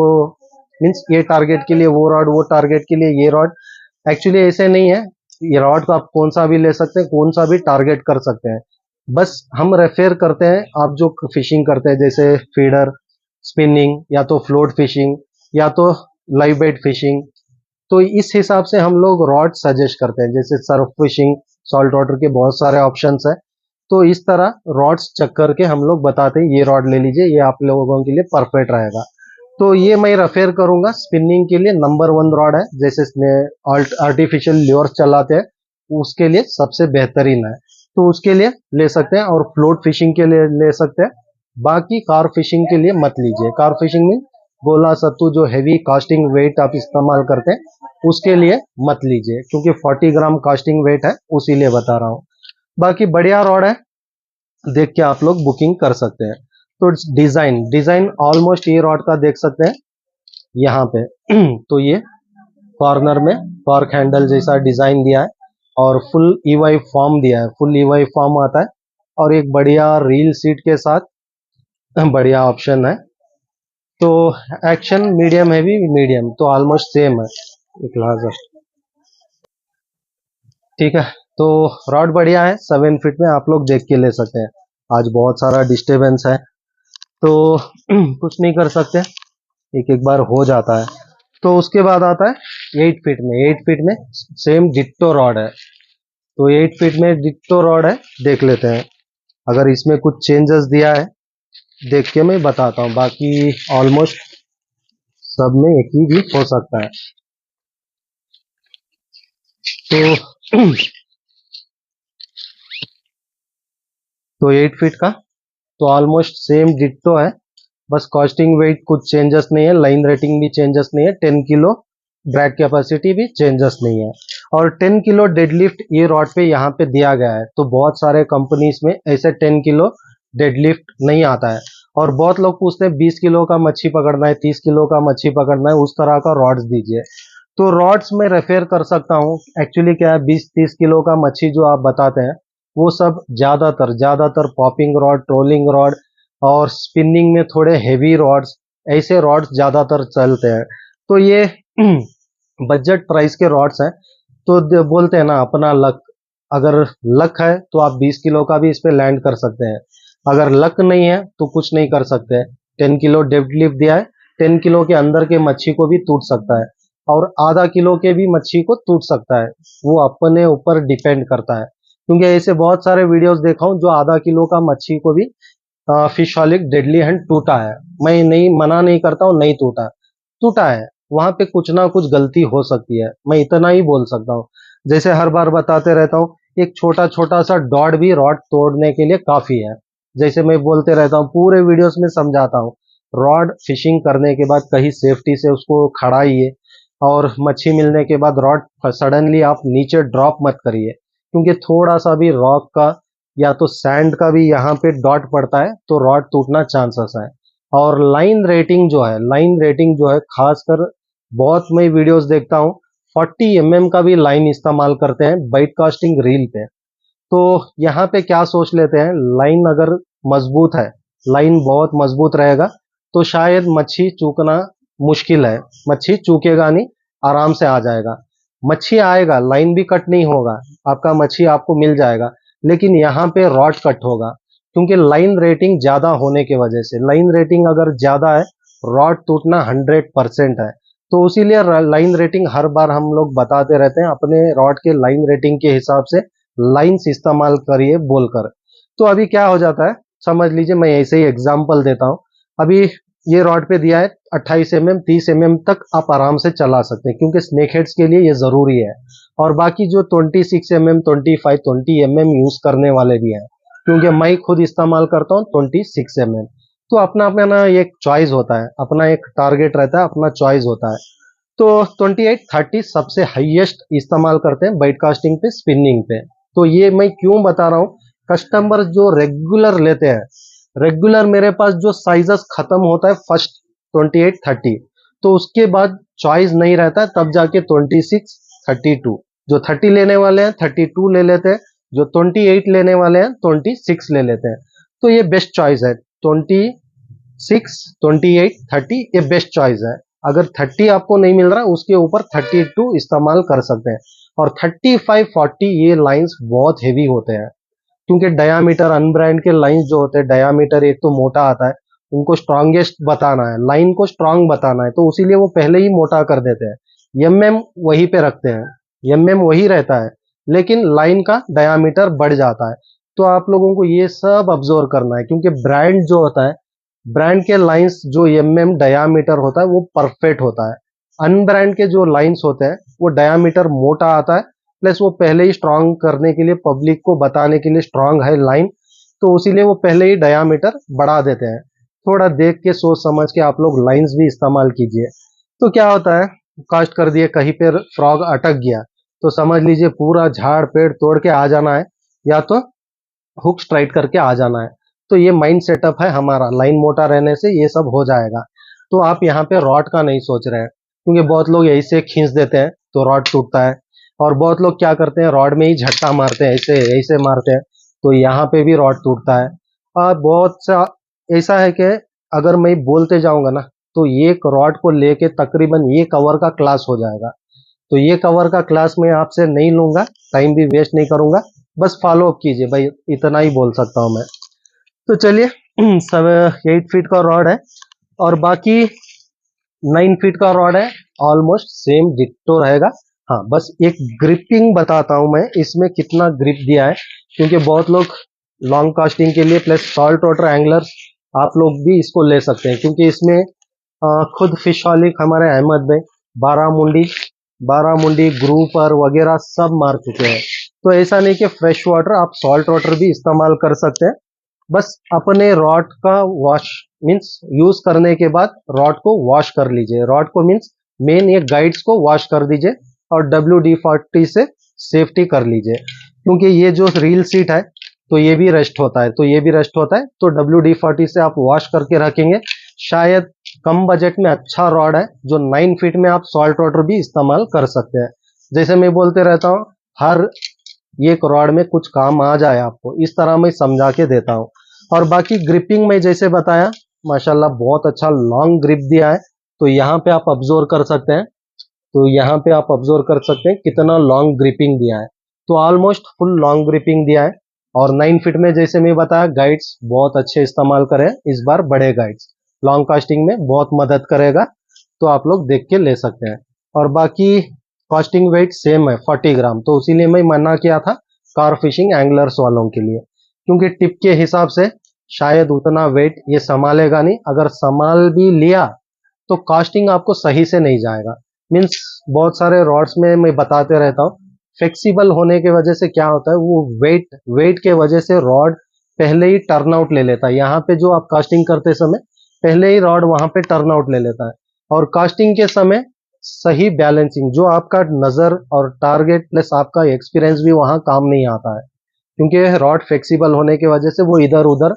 मीन्स ये टारगेट के लिए वो रॉड, वो टारगेट के लिए ये रॉड। एक्चुअली ऐसे नहीं है, ये रॉड को आप कौन सा भी ले सकते हैं, कौन सा भी टारगेट कर सकते हैं। बस हम रेफर करते हैं, आप जो फिशिंग करते हैं जैसे फीडर, स्पिनिंग, या तो फ्लोट फिशिंग, या तो लाइव बेट फिशिंग, तो इस हिसाब से हम लोग रॉड सजेस्ट करते हैं। जैसे सर्फ फिशिंग, सॉल्ट वाटर के बहुत सारे ऑप्शंस है, तो इस तरह रॉड्स चेक करके हम लोग बताते हैं ये रॉड ले लीजिए, ये आप लोगों के लिए परफेक्ट रहेगा। तो ये मैं रेफर करूंगा स्पिनिंग के लिए नंबर 1 रॉड है। जैसे आर्टिफिशियल ल्योर चलाते हैं उसके लिए सबसे बेहतरीन है, तो उसके लिए ले सकते हैं, और फ्लोट फिशिंग के लिए ले सकते हैं। बाकी कार फिशिंग के लिए मत लीजिए। कार फिशिंग में गोला सत्तू जो हैवी कास्टिंग वेट आप इस्तेमाल करते हैं उसके लिए मत लीजिए, क्योंकि 40 ग्राम कास्टिंग वेट है, उसी लिए बता रहा हूँ। बाकी बढ़िया रॉड है, देख के आप लोग बुकिंग कर सकते हैं। तो डिजाइन डिजाइन ऑलमोस्ट ये रॉड का देख सकते हैं यहाँ पे तो ये कॉर्नर में कॉर्क हैंडल जैसा डिजाइन दिया है, और फुल ईवाई फॉर्म दिया है, फुल ईवाई फॉर्म आता है, और एक बढ़िया रील सीट के साथ बढ़िया ऑप्शन है। तो एक्शन मीडियम हैवी मीडियम तो ऑलमोस्ट सेम है, एक लार्ज, ठीक है। तो रॉड बढ़िया है, 7 फीट में आप लोग देख के ले सकते हैं। आज बहुत सारा डिस्टरबेंस है, तो कुछ नहीं कर सकते, एक एक बार हो जाता है। तो उसके बाद आता है 8 फीट में। 8 फीट में सेम डिट्टो रॉड है, तो 8 फीट में डिट्टो रॉड है, देख लेते हैं। अगर इसमें कुछ चेंजेस दिया है देख के मैं बताता हूँ, बाकी ऑलमोस्ट सब में एक ही भी हो सकता है। तो तो 8 फीट का तो ऑलमोस्ट सेम डिट्टो है, बस कॉस्टिंग वेट कुछ चेंजेस नहीं है, लाइन रेटिंग भी चेंजेस नहीं है, 10 किलो ड्रैग कैपेसिटी भी चेंजेस नहीं है, और 10 किलो डेडलिफ्ट ये रॉड पे यहाँ पे दिया गया है। तो बहुत सारे कंपनीज में ऐसे 10 किलो डेडलिफ्ट नहीं आता है, और बहुत लोग पूछते हैं 20 किलो का मच्छी पकड़ना है, 30 किलो का मच्छी पकड़ना है, उस तरह का रॉड्स दीजिए। तो रॉड्स में रेफर कर सकता हूँ। एक्चुअली क्या है, 20-30 किलो का मच्छी जो आप बताते हैं वो सब ज्यादातर ज्यादातर पॉपिंग रॉड, ट्रोलिंग रॉड, और स्पिनिंग में थोड़े हेवी रॉड्स, ऐसे रॉड्स ज्यादातर चलते हैं। तो ये बजट प्राइस के रॉड्स हैं। तो बोलते हैं ना अपना लक, अगर लक है तो आप 20 किलो का भी इस पे लैंड कर सकते हैं, अगर लक नहीं है तो कुछ नहीं कर सकते। 10 किलो डेडलिफ्ट दिया है, 10 किलो के अंदर के मच्छी को भी टूट सकता है, और आधा किलो के भी मच्छी को टूट सकता है, वो अपने ऊपर डिपेंड करता है। क्योंकि ऐसे बहुत सारे वीडियोस देखा हूँ जो आधा किलो का मच्छी को भी फिशोलिक डेडली हैंड टूटा है। मैं नहीं मना नहीं करता हूँ, नहीं टूटा, टूटा है। वहां पे कुछ ना कुछ गलती हो सकती है, मैं इतना ही बोल सकता हूँ। जैसे हर बार बताते रहता हूँ, एक छोटा छोटा सा डॉट भी रॉड तोड़ने के लिए काफी है। जैसे मैं बोलते रहता हूँ, पूरे वीडियोस में समझाता हूँ, रॉड फिशिंग करने के बाद कहीं सेफ्टी से उसको खड़ाइए, और मच्छी मिलने के बाद रॉड सडनली आप नीचे ड्रॉप मत करिए, क्योंकि थोड़ा सा भी रॉक का या तो सैंड का भी यहाँ पे डॉट पड़ता है तो रॉड टूटना चांसेस है। और लाइन रेटिंग जो है खासकर, बहुत मैं वीडियोस देखता हूँ, 40 mm का भी लाइन इस्तेमाल करते हैं बाइट कास्टिंग रील पे। तो यहाँ पे क्या सोच लेते हैं, लाइन अगर मजबूत है, लाइन बहुत मजबूत रहेगा तो शायद मच्छी चूकना मुश्किल है, मच्छी चूकेगा नहीं, आराम से आ जाएगा। मच्छी आएगा, लाइन भी कट नहीं होगा, आपका मच्छी आपको मिल जाएगा, लेकिन यहाँ पे रॉड कट होगा, क्योंकि लाइन रेटिंग ज्यादा होने की वजह से। लाइन रेटिंग अगर ज्यादा है, रॉड टूटना 100% है। तो इसीलिए लाइन रेटिंग हर बार हम लोग बताते रहते हैं, अपने रॉड के लाइन रेटिंग के हिसाब से लाइंस इस्तेमाल करिए बोलकर। तो अभी क्या हो जाता है, समझ लीजिए, मैं ऐसे ही एग्जांपल देता हूँ। अभी ये रॉड पे दिया है 28 mm, 30 mm तक आप आराम से चला सकते हैं, क्योंकि स्नेक हेड्स के लिए ये जरूरी है। और बाकी जो 26 mm, 25, 20 mm यूज करने वाले भी हैं, क्योंकि मैं खुद इस्तेमाल करता हूँ 26 mm। तो अपना अपना ना एक चॉइस होता है, अपना एक टारगेट रहता है, अपना चॉइस होता है। तो 28, 30 सबसे हाईएस्ट इस्तेमाल करते हैं बाइट कास्टिंग पे, स्पिनिंग पे। तो ये मैं क्यों बता रहा हूँ, कस्टमर जो रेगुलर लेते हैं, रेगुलर मेरे पास जो साइजेस खत्म होता है फर्स्ट 28, 30, तो उसके बाद चॉइस नहीं रहता है, तब जाके 26, 32। जो 30 लेने वाले हैं 32 ले लेते हैं, जो 28 लेने वाले हैं 26 ले लेते हैं। तो ये बेस्ट चॉइस है, 26, 28, 30 ये बेस्ट चॉइस है। अगर 30 आपको नहीं मिल रहा, उसके ऊपर 32 इस्तेमाल कर सकते हैं। और 35, 40 ये लाइंस बहुत हेवी होते हैं, क्योंकि डायामीटर अनब्रांड के लाइंस जो होते हैं, डायामीटर एक तो मोटा आता है, उनको स्ट्रांगेस्ट बताना है, लाइन को स्ट्रांग बताना है, तो इसीलिए वो पहले ही मोटा कर देते हैं। वही पे रखते हैं, वही रहता है, लेकिन लाइन का डायामीटर बढ़ जाता है। तो आप लोगों को ये सब ऑब्जर्व करना है, क्योंकि ब्रांड जो होता है, ब्रांड के लाइंस जो डायामीटर होता है वो परफेक्ट होता है। अनब्रांड के जो लाइंस होते हैं वो डायामीटर मोटा आता है, प्लस वो पहले ही स्ट्रांग करने के लिए, पब्लिक को बताने के लिए स्ट्रांग है लाइन, तो इसीलिए वो पहले ही डायामीटर बढ़ा देते हैं। थोड़ा देख के सोच समझ के आप लोग लाइंस भी इस्तेमाल कीजिए। तो क्या होता है, कास्ट कर दिए, कहीं पर फ्रॉग अटक गया, तो समझ लीजिए पूरा झाड़ पेड़ तोड़ के आ जाना है, या तो हुक स्ट्राइट करके आ जाना है। तो ये माइंड सेटअप है हमारा, लाइन मोटा रहने से ये सब हो जाएगा। तो आप यहाँ पे रॉड का नहीं सोच रहे हैं, क्योंकि बहुत लोग ऐसे खींच देते हैं तो रॉड टूटता है। और बहुत लोग क्या करते हैं, रॉड में ही झट्टा मारते हैं, ऐसे ऐसे मारते हैं, तो यहाँ पे भी रॉड टूटता है। और बहुत सा ऐसा है कि अगर मैं बोलते जाऊंगा ना, तो एक रॉड को लेके तकरीबन ये कवर का क्लास हो जाएगा। तो ये कवर का क्लास मैं आपसे नहीं लूंगा, टाइम भी वेस्ट नहीं करूंगा, बस फॉलो अप कीजिए भाई, इतना ही बोल सकता हूं मैं। तो चलिए, सब 8 फीट का रॉड है, और बाकी 9 फीट का रॉड है, ऑलमोस्ट सेम डिट्टो रहेगा। हाँ, बस एक ग्रिपिंग बताता हूं मैं, इसमें कितना ग्रिप दिया है, क्योंकि बहुत लोग लॉन्ग कास्टिंग के लिए प्लस सॉल्ट वाटर एंगलर्स, आप लोग भी इसको ले सकते हैं, क्योंकि इसमें खुद फिश हॉलिक हमारे अहमद भाई बारामुंडी बारामुंडी ग्रुपर वगैरह सब मार चुके हैं। तो ऐसा नहीं कि फ्रेश वाटर, आप सॉल्ट वाटर भी इस्तेमाल कर सकते हैं। बस अपने रॉड का वॉश मीन्स यूज करने के बाद रॉड को वॉश कर लीजिए, रॉड को मीन्स मेन ये गाइड्स को वॉश कर दीजिए, और WD-40 से सेफ्टी कर लीजिए, क्योंकि ये जो रील सीट है तो ये भी रेस्ट होता है, तो WD-40 से आप वॉश करके रखेंगे। शायद कम बजट में अच्छा रॉड है, जो 9 फीट में आप सॉल्ट वाटर भी इस्तेमाल कर सकते हैं। जैसे मैं बोलते रहता हूँ, हर एक रॉड में कुछ काम आ जाए आपको, इस तरह मैं समझा के देता हूँ। और बाकी ग्रिपिंग में जैसे बताया, माशाल्लाह बहुत अच्छा लॉन्ग ग्रिप दिया है। तो यहाँ पे आप ऑब्जर्व कर सकते हैं, कितना लॉन्ग ग्रिपिंग दिया है। तो ऑलमोस्ट फुल लॉन्ग ग्रिपिंग दिया है। और 9 फीट में जैसे मैं बताया, गाइड्स बहुत अच्छे इस्तेमाल करें इस बार, बड़े गाइड्स लॉन्ग कास्टिंग में बहुत मदद करेगा, तो आप लोग देख के ले सकते हैं। और बाकी कास्टिंग वेट सेम है 40 ग्राम, तो इसीलिए मैं मना किया था कार फिशिंग एंगलर्स वालों के लिए, क्योंकि टिप के हिसाब से शायद उतना वेट ये संभालेगा नहीं, अगर संभाल भी लिया तो कास्टिंग आपको सही से नहीं जाएगा। मीन्स बहुत सारे रॉड्स में मैं बताते रहता हूँ, फ्लेक्सिबल होने की वजह से क्या होता है, वो वेट के वजह से रॉड पहले ही टर्न आउट ले लेता है। यहाँ पे जो आप कास्टिंग करते समय पहले ही रॉड वहां पे टर्न आउट ले लेता है, और कास्टिंग के समय सही बैलेंसिंग, जो आपका नजर और टारगेट प्लस आपका एक्सपीरियंस भी वहां काम नहीं आता है, क्योंकि रॉड फ्लेक्सिबल होने की वजह से वो इधर उधर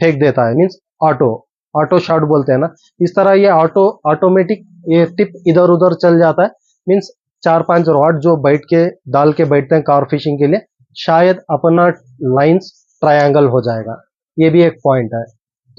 फेंक देता है। मीन्स ऑटो ऑटो शॉट बोलते हैं ना, इस तरह ये ऑटोमेटिक ये टिप इधर उधर चल जाता है। मीन्स 4-5 रॉड जो बैठ के डाल के बैठते हैं कार फिशिंग के लिए, शायद अपना लाइंस ट्रायंगल हो जाएगा, ये भी एक पॉइंट है।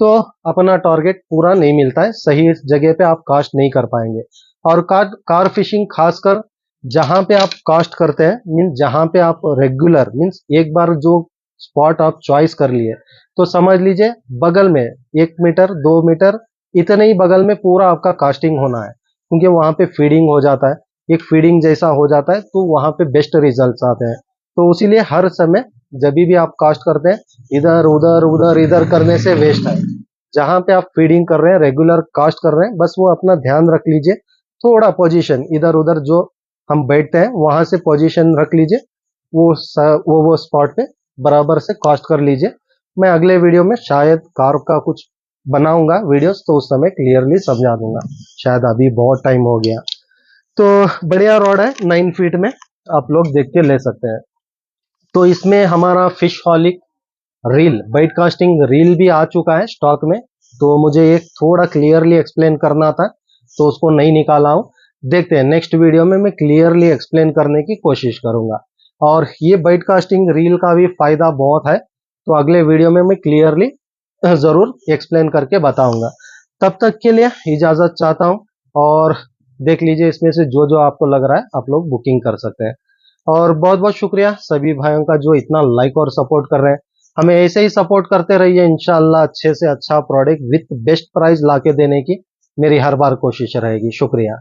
तो अपना टारगेट पूरा नहीं मिलता है, सही जगह पे आप कास्ट नहीं कर पाएंगे। और कार फिशिंग खासकर जहां पे आप कास्ट करते हैं, मीन्स जहां पे आप रेगुलर, मीन्स एक बार जो स्पॉट आप चॉइस कर लिए, तो समझ लीजिए बगल में 1 मीटर 2 मीटर इतने ही बगल में पूरा आपका कास्टिंग होना है, क्योंकि वहां पे फीडिंग हो जाता है, एक फीडिंग जैसा हो जाता है, तो वहां पे बेस्ट रिजल्ट्स आते हैं। तो इसीलिए हर समय जब भी आप कास्ट करते हैं, इधर उधर उधर इधर करने से वेस्ट है। जहां पे आप फीडिंग कर रहे हैं, रेगुलर कास्ट कर रहे हैं, बस वो अपना ध्यान रख लीजिए, थोड़ा पोजीशन इधर उधर जो हम बैठते हैं वहां से पोजीशन रख लीजिए, वो स्पॉट पे बराबर से कास्ट कर लीजिए। मैं अगले वीडियो में शायद कार का कुछ बनाऊंगा वीडियोस, तो उस समय क्लियरली समझा दूंगा, शायद अभी बहुत टाइम हो गया। तो बढ़िया रॉड है 9 फीट में, आप लोग देख के ले सकते हैं। तो इसमें हमारा फिशहॉलिक रील, बाइट कास्टिंग रील भी आ चुका है स्टॉक में, तो मुझे एक थोड़ा क्लियरली एक्सप्लेन करना था, तो उसको नहीं निकाला हूं। देखते हैं नेक्स्ट वीडियो में मैं क्लियरली एक्सप्लेन करने की कोशिश करूंगा। और ये बाइट कास्टिंग रील का भी फायदा बहुत है, तो अगले वीडियो में मैं क्लियरली जरूर एक्सप्लेन करके बताऊंगा। तब तक के लिए इजाजत चाहता हूं, और देख लीजिए इसमें से जो जो आपको लग रहा है आप लोग बुकिंग कर सकते हैं। और बहुत बहुत शुक्रिया सभी भाइयों का जो इतना लाइक और सपोर्ट कर रहे हैं। हमें ऐसे ही सपोर्ट करते रहिए, इंशाल्लाह अच्छे से अच्छा प्रोडक्ट विथ बेस्ट प्राइस लाके देने की मेरी हर बार कोशिश रहेगी। शुक्रिया।